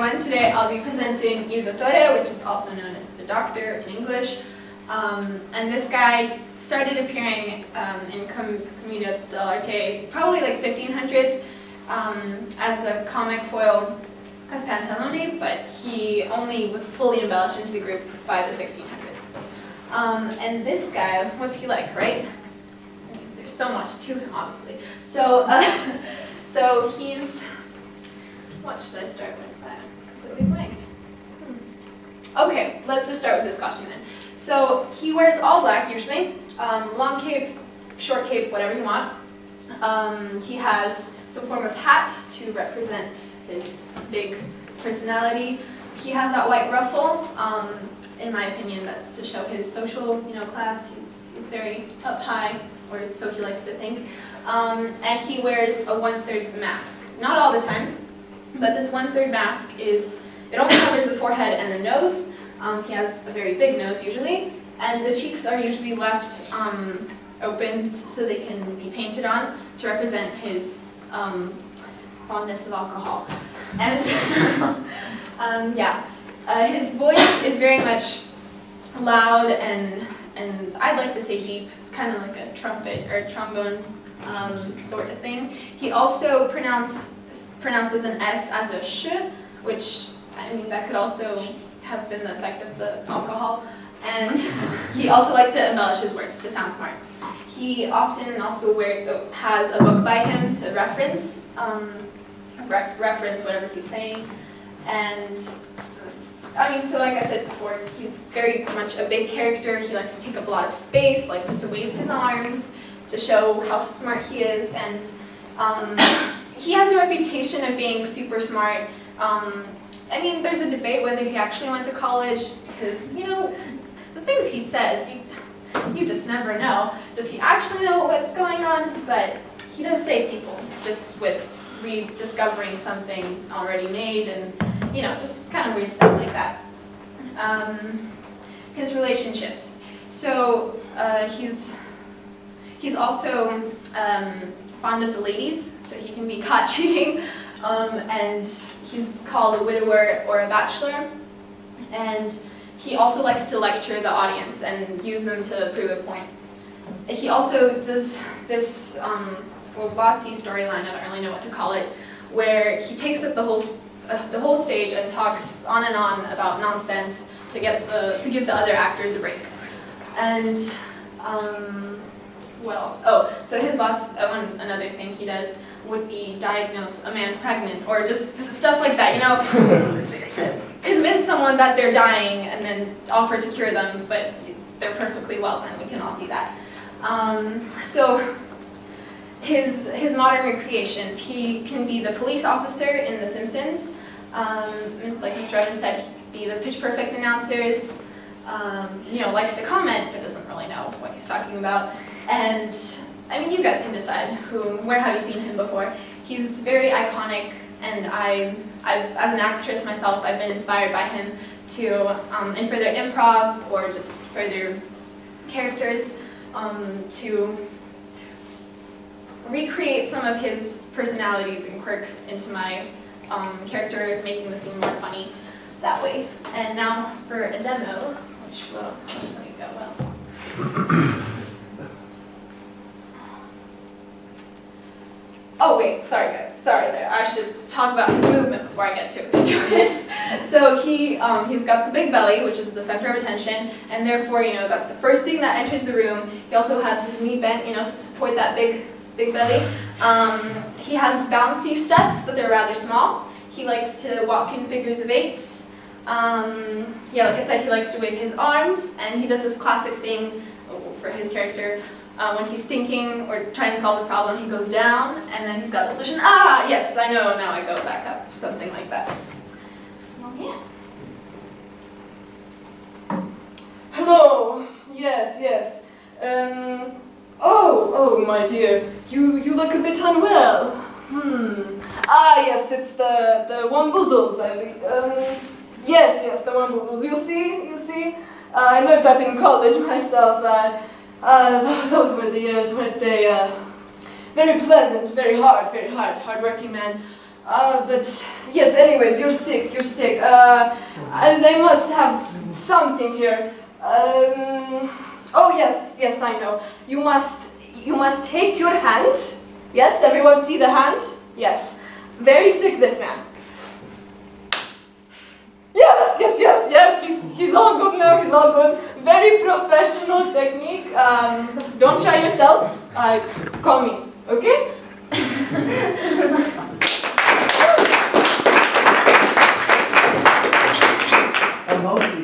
everyone. Today I'll be presenting Dottore, which is also known as the Doctor in English. And this guy started appearing in Commedia dell'Arte probably like 1500s as a comic foil of Pantalone, but he only was fully embellished into the group by the 1600s. And this guy, what's he like, right? I mean, there's so much to him, obviously. So, so he's, what should I start with? I'm completely blanked. Okay, let's just start with his costume then. So he wears all black usually, long cape, short cape, whatever you want. He has some form of hat to represent his big personality. He has that white ruffle. In my opinion, that's to show his social, class. He's very up high, or so he likes to think. And he wears a 1/3 mask. Not all the time, but this 1/3 mask it only covers the forehead and the nose. He has a very big nose usually, and the cheeks are usually left open so they can be painted on to represent his fondness of alcohol. And his voice is very much loud and I'd like to say deep, kind of like a trumpet or trombone sort of thing. He also pronounces an S as a sh, which, I mean, that could also have been the effect of the alcohol. And he also likes to embellish his words to sound smart. He often also has a book by him to reference whatever he's saying. And I mean, so like I said before, he's very much a big character. He likes to take up a lot of space, likes to wave his arms to show how smart he is. And he has a reputation of being super smart. I mean, there's a debate whether he actually went to college, because, the things he says, you just never know. Does he actually know what's going on? But he does save people just with rediscovering something already made and, just kind of weird stuff like that. His relationships. So he's also fond of the ladies, so he can be caught cheating. And he's called a widower or a bachelor. And he also likes to lecture the audience and use them to prove a point. He also does this Bozzi storyline, I don't really know what to call it, where he takes up the whole stage and talks on and on about nonsense to give the other actors a break. And what else? Oh, so his another thing he does would be diagnose a man pregnant, or just stuff like that, convince someone that they're dying and then offer to cure them, but they're perfectly well, and we can all see that. So his modern recreations, he can be the police officer in The Simpsons, like Mr. Evans said, he could be the Pitch Perfect announcers, likes to comment, but doesn't really know what he's talking about. And I mean, you guys can decide where have you seen him before. He's very iconic, and as an actress myself, I've been inspired by him in further improv or just further characters to recreate some of his personalities and quirks into my character, making the scene more funny that way. And now for a demo, which will hopefully go well. Oh wait, sorry guys, sorry there. I should talk about his movement before I get to it. So he's got the big belly, which is the center of attention, and therefore, that's the first thing that enters the room. He also has his knee bent, to support that big belly. He has bouncy steps, but they're rather small. He likes to walk in figures of eights. Like I said, he likes to wave his arms, and he does this classic thing for his character. When he's thinking or trying to solve a problem, he goes down, and then he's got the solution. Ah, yes, I know, now I go back up. Something like that. Well, yeah. Hello. Yes. Oh, my dear. You look a bit unwell. Ah, yes, it's the wamboozles. Yes, the wamboozles. You see? I learned that in college myself. Those were the years, weren't they? Very pleasant, very hard-working man. But yes, anyways, you're sick, you're sick. They must have something here. Oh yes, yes, I know. You must take your hand. Yes, everyone see the hand? Yes. Very sick, this man. Yes, yes, yes, yes, he's all good now, he's all good. Very professional technique. Don't try yourselves. Call me, okay? And mostly.